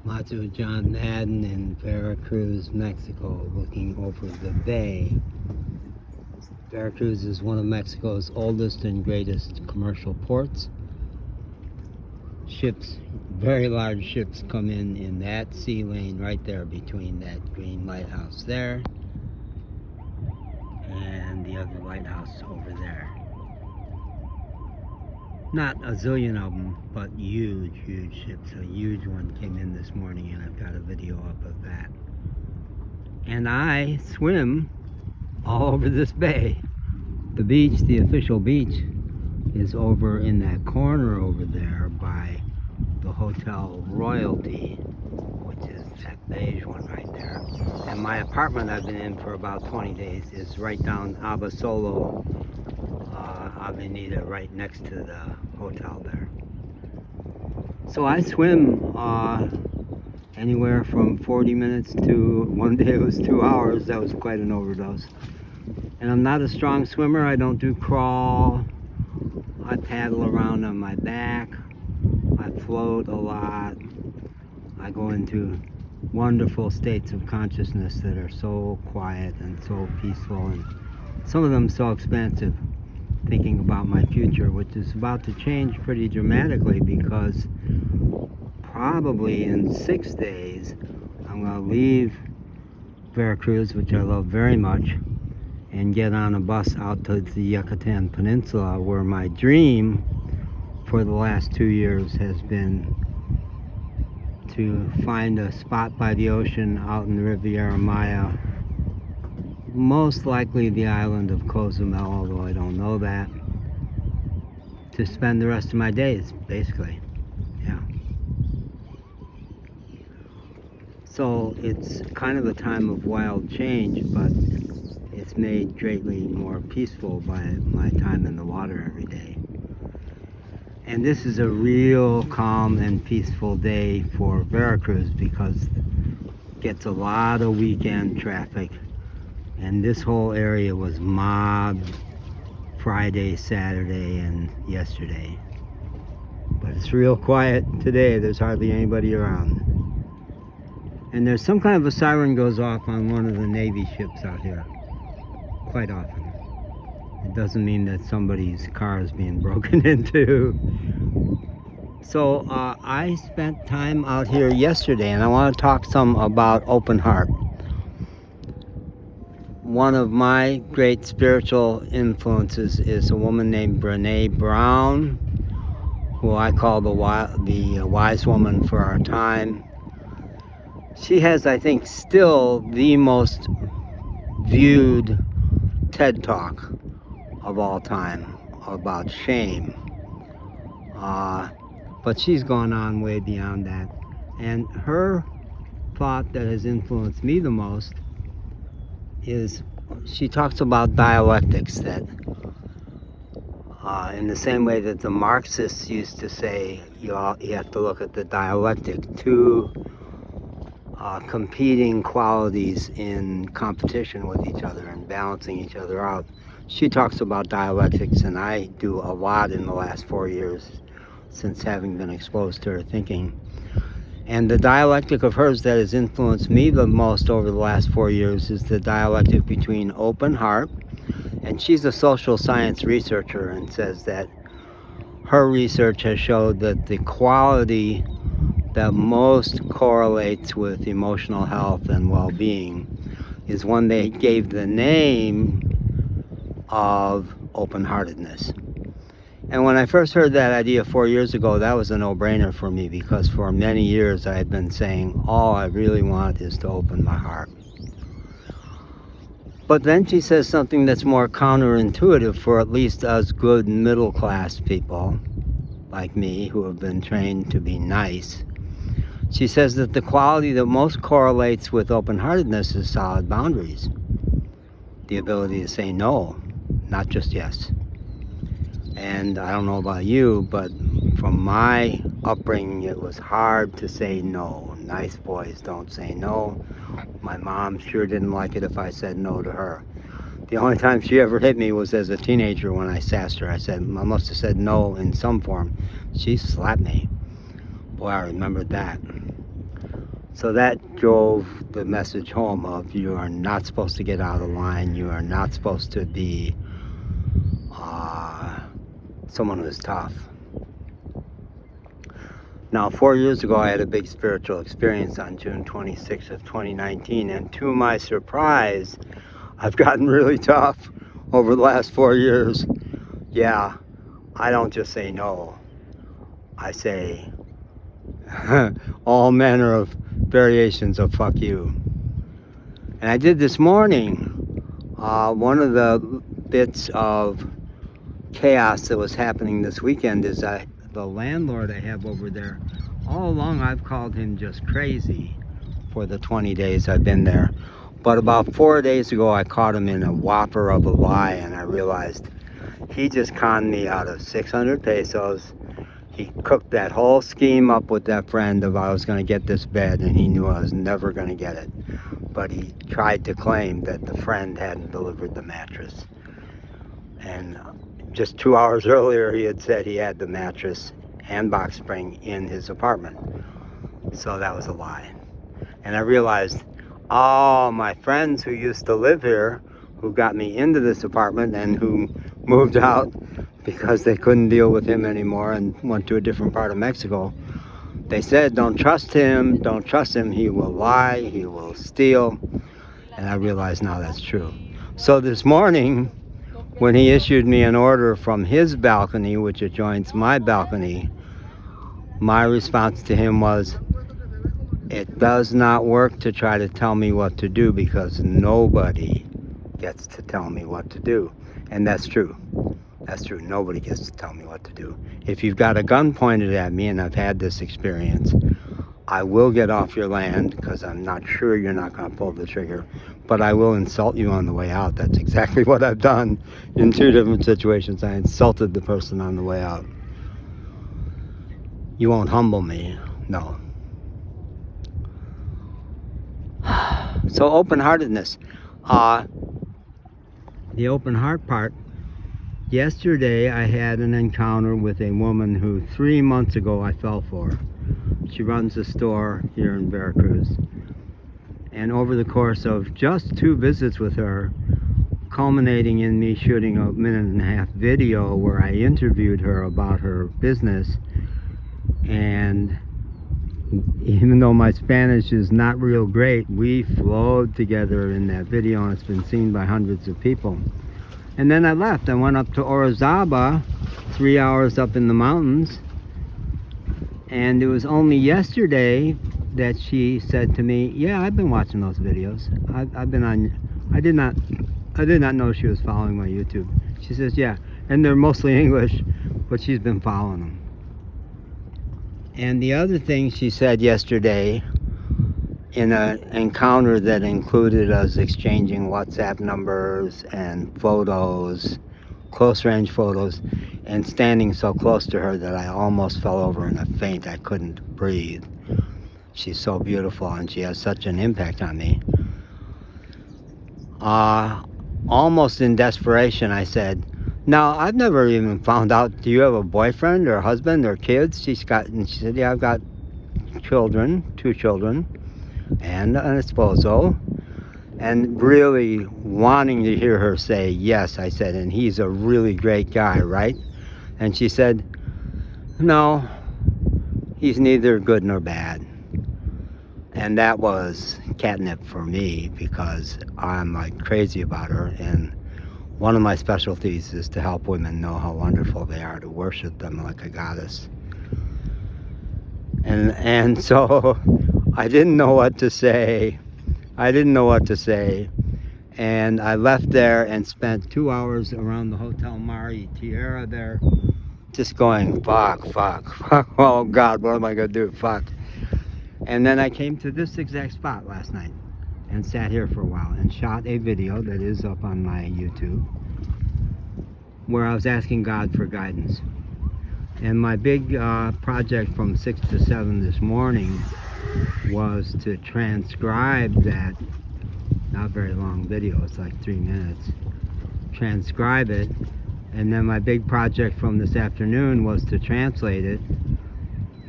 Macho John Madden in Veracruz, Mexico, looking over the bay. Veracruz is one of Mexico's oldest and greatest commercial ports. Ships, very large ships, come in that sea lane right there between that green lighthouse there and the other lighthouse over there. Not a zillion of them, but huge ships. A huge one came in this morning, and I've got a video up of that. And I swim all over this bay. The beach, the official beach, is over in that corner over there by the Hotel Royalty, which is that beige one right there. And my apartment I've been in for about 20 days is right down Abasolo Avenida, right next to the hotel there. So I swim anywhere from 40 minutes to, one day it was 2 hours. That was quite an overdose. And I'm not a strong swimmer. I don't do crawl. I paddle around on my back. I float a lot. I go into wonderful states of consciousness that are so quiet and so peaceful, and some of them so expansive, thinking about my future, which is about to change pretty dramatically, because probably in 6 days I'm going to leave Veracruz, which I love very much, and get on a bus out to the Yucatan Peninsula, where my dream for the last 2 years has been to find a spot by the ocean out in the Riviera Maya, most likely the island of Cozumel, although I don't know that, to spend the rest of my days, basically. Yeah. So it's kind of a time of wild change, but it's made greatly more peaceful by my time in the water every day. And this is a real calm and peaceful day for Veracruz, because it gets a lot of weekend traffic. And this whole area was mobbed Friday, Saturday, and yesterday. But it's real quiet today. There's hardly anybody around. And there's some kind of a siren goes off on one of the Navy ships out here quite often. It doesn't mean that somebody's car is being broken into. So I spent time out here yesterday, and I want to talk some about open heart. One of my great spiritual influences is a woman named Brené Brown, who I call the wise woman for our time. She has, I think, still the most viewed TED Talk of all time about shame. But she's gone on way beyond that. And her thought that has influenced me the most is, she talks about dialectics, that in the same way that the Marxists used to say you have to look at the dialectic, two competing qualities in competition with each other and balancing each other out. She talks about dialectics, and I do a lot in the last 4 years since having been exposed to her thinking. And the dialectic of hers that has influenced me the most over the last 4 years is the dialectic between open heart, and she's a social science researcher, and says that her research has showed that the quality that most correlates with emotional health and well-being is one they gave the name of open-heartedness. And when I first heard that idea 4 years ago, that was a no-brainer for me, because for many years I had been saying, all I really want is to open my heart. But then she says something that's more counterintuitive for at least us good middle-class people like me, who have been trained to be nice. She says that the quality that most correlates with open-heartedness is solid boundaries. The ability to say no, not just yes. And I don't know about you, but from my upbringing, it was hard to say no. Nice boys don't say no. My mom sure didn't like it if I said no to her. The only time she ever hit me was as a teenager when I sassed her. I must have said no in some form. She slapped me. Boy, I remembered that. So that drove the message home of you are not supposed to get out of line. You are not supposed to be someone who's tough. Now, 4 years ago, I had a big spiritual experience on June 26th of 2019, and to my surprise, I've gotten really tough over the last 4 years. Yeah, I don't just say no. I say all manner of variations of fuck you. And I did this morning. One of the bits of chaos that was happening this weekend is the landlord I have over there, all along I've called him just crazy for the 20 days I've been there. But about 4 days ago, I caught him in a whopper of a lie, and I realized he just conned me out of 600 pesos. He cooked that whole scheme up with that friend of I was going to get this bed, and he knew I was never going to get it. But he tried to claim that the friend hadn't delivered the mattress. And just 2 hours earlier, he had said he had the mattress and box spring in his apartment. So that was a lie. And I realized all my friends who used to live here, who got me into this apartment and who moved out because they couldn't deal with him anymore and went to a different part of Mexico, they said, don't trust him, he will lie, he will steal. And I realize now that's true. So this morning, when he issued me an order from his balcony, which adjoins my balcony, my response to him was, it does not work to try to tell me what to do because nobody gets to tell me what to do. And that's true. That's true. Nobody gets to tell me what to do. If you've got a gun pointed at me, and I've had this experience, I will get off your land because I'm not sure you're not going to pull the trigger, but I will insult you on the way out. That's exactly what I've done in 2 different situations. I insulted the person on the way out. You won't humble me. No. So open-heartedness. The open heart part. Yesterday I had an encounter with a woman who 3 months ago I fell for. She runs a store here in Veracruz. And over the course of just 2 visits with her, culminating in me shooting a 1.5-minute video where I interviewed her about her business, and even though my Spanish is not real great, we flowed together in that video, and it's been seen by hundreds of people. And then I left. I went up to Orizaba, 3 hours up in the mountains, and it was only yesterday that she said to me, yeah, I've been watching those videos. I've been on, I did not know she was following my YouTube. She says, yeah, and they're mostly English, but she's been following them. And the other thing she said yesterday, in an encounter that included us exchanging WhatsApp numbers and photos, close range photos, and standing so close to her that I almost fell over in a faint. I couldn't breathe. She's so beautiful and she has such an impact on me. Almost in desperation, I said, now, I've never even found out, do you have a boyfriend or a husband or kids? And she said, yeah, I've got children, 2 children, and an esposo. And really wanting to hear her say yes, I said, and he's a really great guy, right? And she said, no, he's neither good nor bad. And that was catnip for me because I'm like crazy about her, and one of my specialties is to help women know how wonderful they are, to worship them like a goddess. And so I didn't know what to say. And I left there and spent 2 hours around the Hotel Mari Tierra there, just going, fuck. Oh God, what am I gonna do? Fuck. And then I came to this exact spot last night and sat here for a while and shot a video that is up on my YouTube where I was asking God for guidance. And my big project from 6 to 7 this morning was to transcribe that not very long video, it's like 3 minutes, transcribe it, and then my big project from this afternoon was to translate it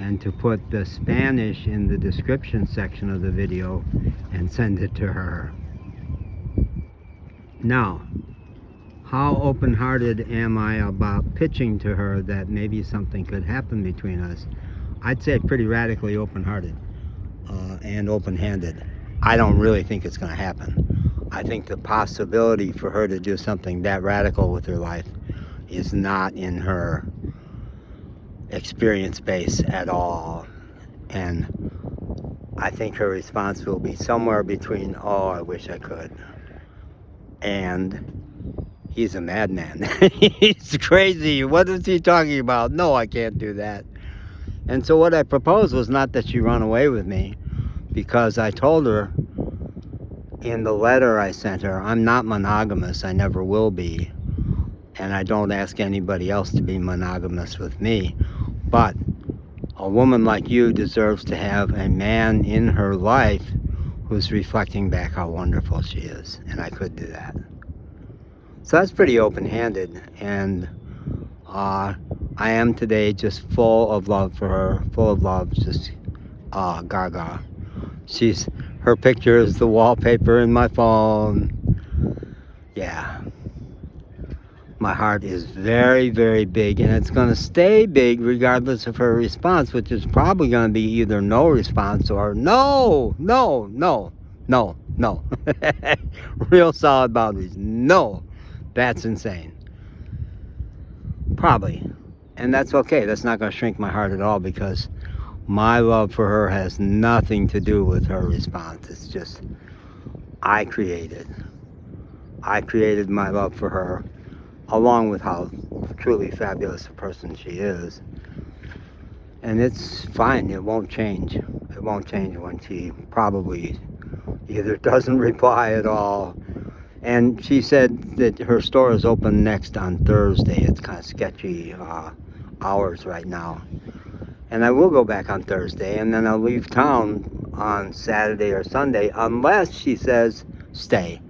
and to put the Spanish in the description section of the video and send it to her. Now, how open-hearted am I about pitching to her that maybe something could happen between us? I'd say pretty radically open-hearted and open-handed. I don't really think it's going to happen. I think the possibility for her to do something that radical with her life is not in her experience base at all. And I think her response will be somewhere between, oh, I wish I could, and he's a madman. He's crazy. What is he talking about? No, I can't do that. And so what I proposed was not that she run away with me, because I told her in the letter I sent her, I'm not monogamous, I never will be, and I don't ask anybody else to be monogamous with me. But a woman like you deserves to have a man in her life who's reflecting back how wonderful she is, and I could do that. So that's pretty open-handed, and I am today just full of love for her, full of love, just gaga. Her picture is the wallpaper in my phone. Yeah. My heart is very, very big, and it's going to stay big regardless of her response, which is probably going to be either no response or no. Real solid boundaries. No. That's insane. Probably. And that's okay. That's not going to shrink my heart at all, because my love for her has nothing to do with her response. It's just, I created my love for her, along with how truly fabulous a person she is. And it's fine. It won't change. It won't change when she probably either doesn't reply at all. And she said that her store is open next on Thursday. It's kind of sketchy hours right now. And I will go back on Thursday, and then I'll leave town on Saturday or Sunday, unless she says stay.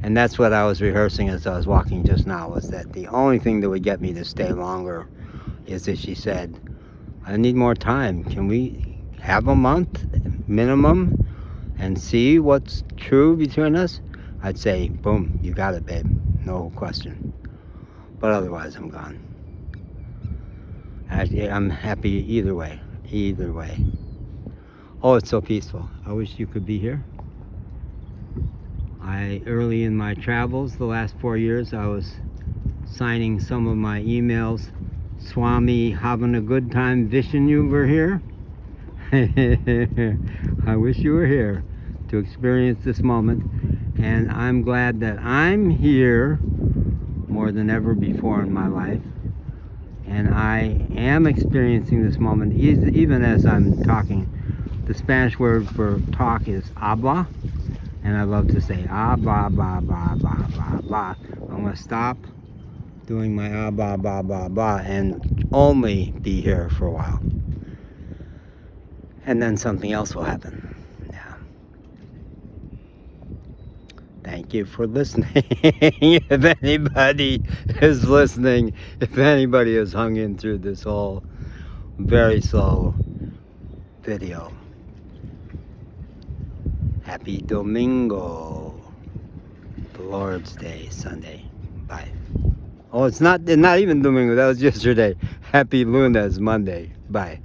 And that's what I was rehearsing as I was walking just now, was that the only thing that would get me to stay longer is if she said, I need more time. Can we have a month minimum and see what's true between us? I'd say, boom, you got it, babe. No question. But otherwise, I'm gone. I'm happy either way. Either way. Oh, it's so peaceful. I wish you could be here. Early in my travels, the last 4 years, I was signing some of my emails. Swami, having a good time wishing you were here. I wish you were here to experience this moment. And I'm glad that I'm here more than ever before in my life. And I am experiencing this moment even as I'm talking. The Spanish word for talk is habla. And I love to say blah, blah, blah, blah, blah, blah. I'm going to stop doing my blah, blah, blah, blah, and only be here for a while. And then something else will happen. Yeah. Thank you for listening. If anybody is listening, if anybody has hung in through this whole very slow video, happy Domingo, the Lord's Day, Sunday. Bye. Oh, it's not even Domingo. That was yesterday. Happy Lunes, Monday. Bye.